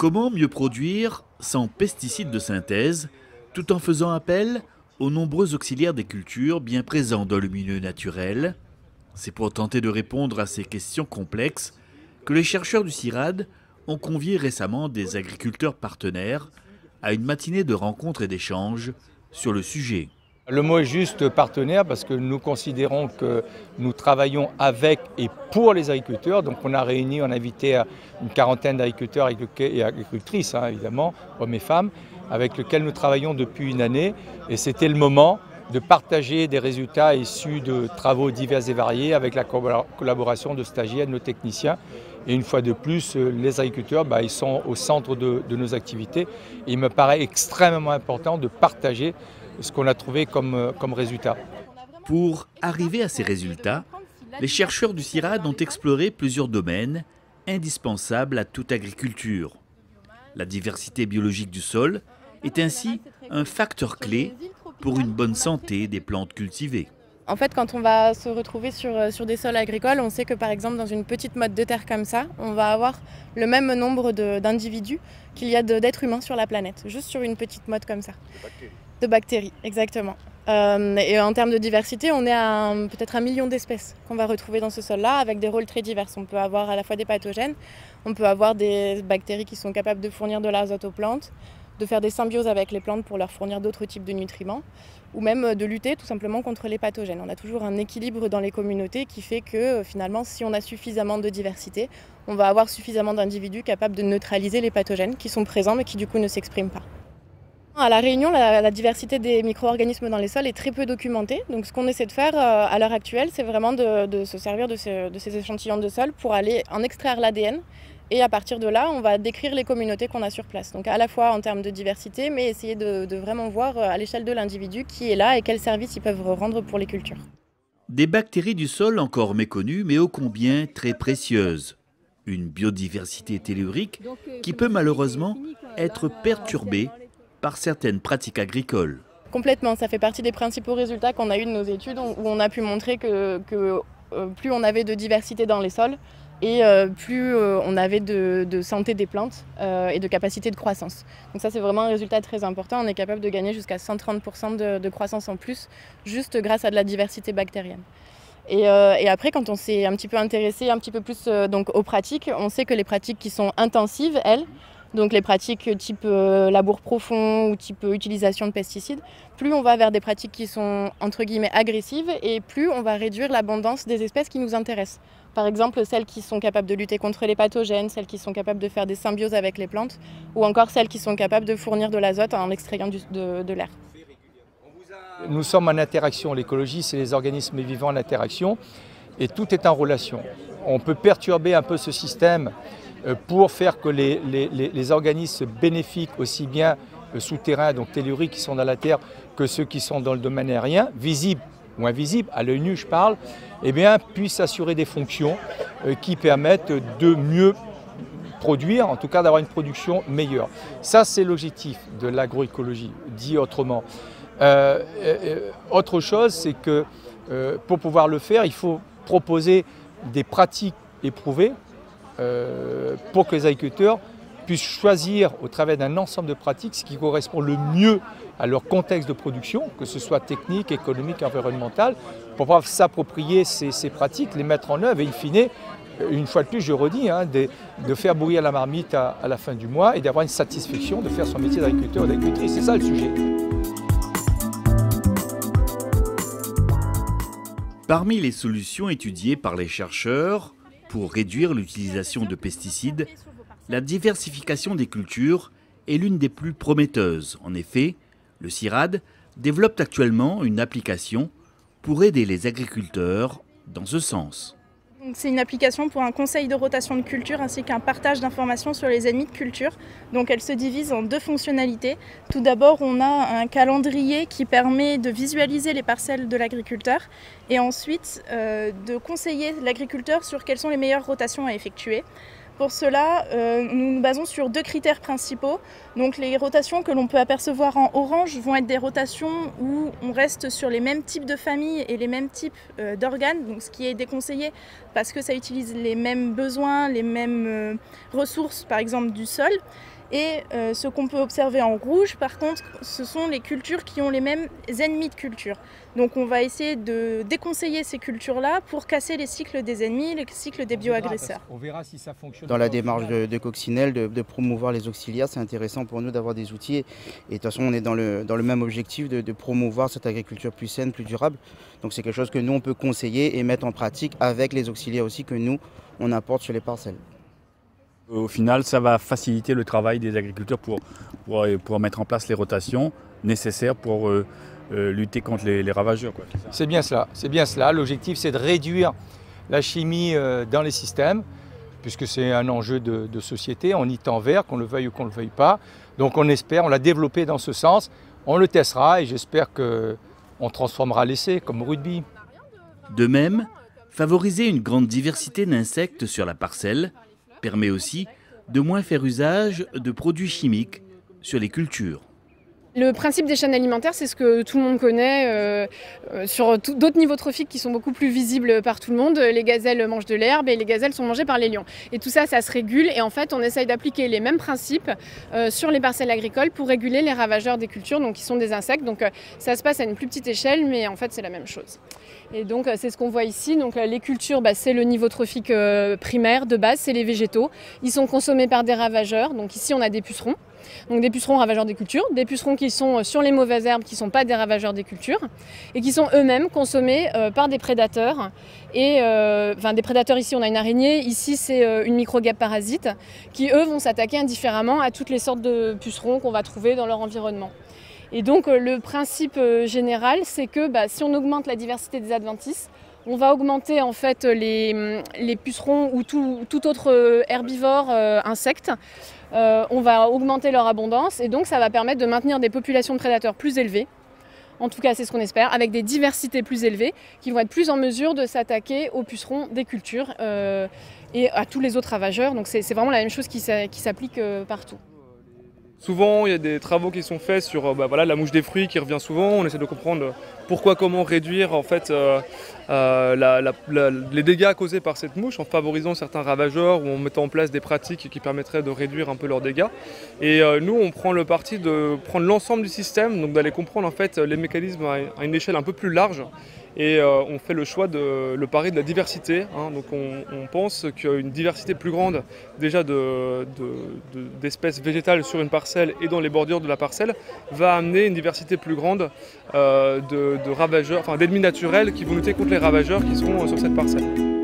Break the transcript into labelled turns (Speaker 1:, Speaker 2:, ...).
Speaker 1: Comment mieux produire sans pesticides de synthèse, tout en faisant appel aux nombreux auxiliaires des cultures bien présents dans le milieu naturel? C'est pour tenter de répondre à ces questions complexes que les chercheurs du CIRAD ont convié récemment des agriculteurs partenaires à une matinée de rencontres et d'échanges sur le sujet.
Speaker 2: Le mot est juste partenaire parce que nous considérons que nous travaillons avec et pour les agriculteurs. Donc on a invité une quarantaine d'agriculteurs et agricultrices, évidemment, hommes et femmes, avec lesquels nous travaillons depuis une année. Et c'était le moment de partager des résultats issus de travaux divers et variés avec la collaboration de stagiaires, de nos techniciens. Et une fois de plus, les agriculteurs, ils sont au centre de nos activités. Et il me paraît extrêmement important de partager ce qu'on a trouvé comme résultat.
Speaker 1: Pour arriver à ces résultats, les chercheurs du CIRAD ont exploré plusieurs domaines indispensables à toute agriculture. La diversité biologique du sol est ainsi un facteur clé pour une bonne santé des plantes cultivées.
Speaker 3: En fait, quand on va se retrouver sur des sols agricoles, on sait que par exemple dans une petite motte de terre comme ça, on va avoir le même nombre d'individus qu'il y a d'êtres humains sur la planète, juste sur une petite motte comme ça. De bactéries, exactement. Et en termes de diversité, on est à peut-être 1 million d'espèces qu'on va retrouver dans ce sol-là, avec des rôles très divers. On peut avoir à la fois des pathogènes, on peut avoir des bactéries qui sont capables de fournir de l'azote aux plantes, de faire des symbioses avec les plantes pour leur fournir d'autres types de nutriments, ou même de lutter tout simplement contre les pathogènes. On a toujours un équilibre dans les communautés qui fait que finalement, si on a suffisamment de diversité, on va avoir suffisamment d'individus capables de neutraliser les pathogènes qui sont présents mais qui du coup ne s'expriment pas. À La Réunion, la diversité des micro-organismes dans les sols est très peu documentée. Donc ce qu'on essaie de faire à l'heure actuelle, c'est vraiment de se servir de ces échantillons de sol pour aller en extraire l'ADN. Et à partir de là, on va décrire les communautés qu'on a sur place. Donc à la fois en termes de diversité, mais essayer de vraiment voir à l'échelle de l'individu qui est là et quels services ils peuvent rendre pour les cultures.
Speaker 1: Des bactéries du sol encore méconnues, mais ô combien très précieuses. Une biodiversité tellurique qui peut malheureusement être perturbée par certaines pratiques agricoles.
Speaker 3: Complètement, ça fait partie des principaux résultats qu'on a eu de nos études où on a pu montrer que plus on avait de diversité dans les sols et plus on avait de santé des plantes et de capacité de croissance. Donc ça c'est vraiment un résultat très important, on est capable de gagner jusqu'à 130% de croissance en plus juste grâce à de la diversité bactérienne. Et après, quand on s'est un petit peu intéressé un petit peu plus donc, aux pratiques, on sait que les pratiques qui sont intensives, elles, donc les pratiques type labour profond ou type utilisation de pesticides, plus on va vers des pratiques qui sont entre guillemets agressives et plus on va réduire l'abondance des espèces qui nous intéressent. Par exemple, celles qui sont capables de lutter contre les pathogènes, celles qui sont capables de faire des symbioses avec les plantes ou encore celles qui sont capables de fournir de l'azote en extrayant de l'air.
Speaker 2: Nous sommes en interaction, l'écologie c'est les organismes vivants en interaction et tout est en relation. On peut perturber un peu ce système pour faire que les organismes bénéfiques, aussi bien souterrains, donc telluriques qui sont dans la terre, que ceux qui sont dans le domaine aérien, visibles ou invisibles, à l'œil nu je parle, puissent assurer des fonctions qui permettent de mieux produire, en tout cas d'avoir une production meilleure. Ça c'est l'objectif de l'agroécologie, dit autrement. Autre chose, c'est que pour pouvoir le faire, il faut proposer des pratiques éprouvées, pour que les agriculteurs puissent choisir au travers d'un ensemble de pratiques ce qui correspond le mieux à leur contexte de production, que ce soit technique, économique, environnemental, pour pouvoir s'approprier ces pratiques, les mettre en œuvre et in fine, une fois de plus je redis, de faire bouillir la marmite à la fin du mois et d'avoir une satisfaction de faire son métier d'agriculteur ou d'agricultrice. C'est ça le sujet.
Speaker 1: Parmi les solutions étudiées par les chercheurs, pour réduire l'utilisation de pesticides, la diversification des cultures est l'une des plus prometteuses. En effet, le CIRAD développe actuellement une application pour aider les agriculteurs dans ce sens.
Speaker 4: C'est une application pour un conseil de rotation de culture ainsi qu'un partage d'informations sur les ennemis de culture. Donc elle se divise en 2 fonctionnalités. Tout d'abord, on a un calendrier qui permet de visualiser les parcelles de l'agriculteur et ensuite de conseiller l'agriculteur sur quelles sont les meilleures rotations à effectuer. Pour cela, nous nous basons sur 2 critères principaux. Donc les rotations que l'on peut apercevoir en orange vont être des rotations où on reste sur les mêmes types de familles et les mêmes types d'organes, donc ce qui est déconseillé parce que ça utilise les mêmes besoins, les mêmes ressources, par exemple du sol. Et ce qu'on peut observer en rouge, par contre, ce sont les cultures qui ont les mêmes ennemis de culture. Donc on va essayer de déconseiller ces cultures-là pour casser les cycles des ennemis, les cycles des bioagresseurs.
Speaker 2: On verra si ça fonctionne.
Speaker 5: Dans la démarche de Coccinelle, de promouvoir les auxiliaires, c'est intéressant pour nous d'avoir des outils. Et de toute façon, on est dans le même objectif de promouvoir cette agriculture plus saine, plus durable. Donc c'est quelque chose que nous, on peut conseiller et mettre en pratique avec les auxiliaires aussi que nous, on apporte sur les parcelles.
Speaker 6: Au final, ça va faciliter le travail des agriculteurs pour mettre en place les rotations nécessaires pour lutter contre les ravageurs.
Speaker 2: C'est bien cela. L'objectif, c'est de réduire la chimie dans les systèmes, puisque c'est un enjeu de société. On y tend vers, qu'on le veuille ou qu'on ne le veuille pas. Donc on espère, on l'a développé dans ce sens. On le testera et j'espère qu'on transformera l'essai comme au rugby.
Speaker 1: De même, favoriser une grande diversité d'insectes sur la parcelle permet aussi de moins faire usage de produits chimiques sur les cultures.
Speaker 7: Le principe des chaînes alimentaires, c'est ce que tout le monde connaît sur d'autres niveaux trophiques qui sont beaucoup plus visibles par tout le monde. Les gazelles mangent de l'herbe et les gazelles sont mangées par les lions. Et tout ça, ça se régule et en fait, on essaye d'appliquer les mêmes principes sur les parcelles agricoles pour réguler les ravageurs des cultures, donc qui sont des insectes. Donc ça se passe à une plus petite échelle, mais en fait, c'est la même chose. Et donc c'est ce qu'on voit ici. Donc les cultures, c'est le niveau trophique primaire de base, c'est les végétaux. Ils sont consommés par des ravageurs. Donc ici, on a des pucerons. Donc des pucerons ravageurs des cultures, des pucerons qui sont sur les mauvaises herbes, qui ne sont pas des ravageurs des cultures, et qui sont eux-mêmes consommés par des prédateurs. Et des prédateurs, ici on a une araignée, ici c'est une microguêpe parasite, qui eux vont s'attaquer indifféremment à toutes les sortes de pucerons qu'on va trouver dans leur environnement. Et donc le principe général, c'est que si on augmente la diversité des adventices, on va augmenter en fait les pucerons ou tout autre herbivore, insecte. On va augmenter leur abondance et donc ça va permettre de maintenir des populations de prédateurs plus élevées. En tout cas, c'est ce qu'on espère, avec des diversités plus élevées qui vont être plus en mesure de s'attaquer aux pucerons des cultures et à tous les autres ravageurs. Donc c'est vraiment la même chose qui s'applique partout.
Speaker 8: Souvent, il y a des travaux qui sont faits sur la mouche des fruits qui revient souvent. On essaie de comprendre pourquoi, comment réduire en fait, les dégâts causés par cette mouche en favorisant certains ravageurs ou en mettant en place des pratiques qui permettraient de réduire un peu leurs dégâts. Et nous, on prend le parti de prendre l'ensemble du système, donc d'aller comprendre en fait, les mécanismes à une échelle un peu plus large. Et on fait le choix de le pari de la diversité. Donc on pense qu'une diversité plus grande déjà d'espèces végétales sur une parcelle et dans les bordures de la parcelle va amener une diversité plus grande de ravageurs, d'ennemis naturels qui vont lutter contre les ravageurs qui seront sur cette parcelle.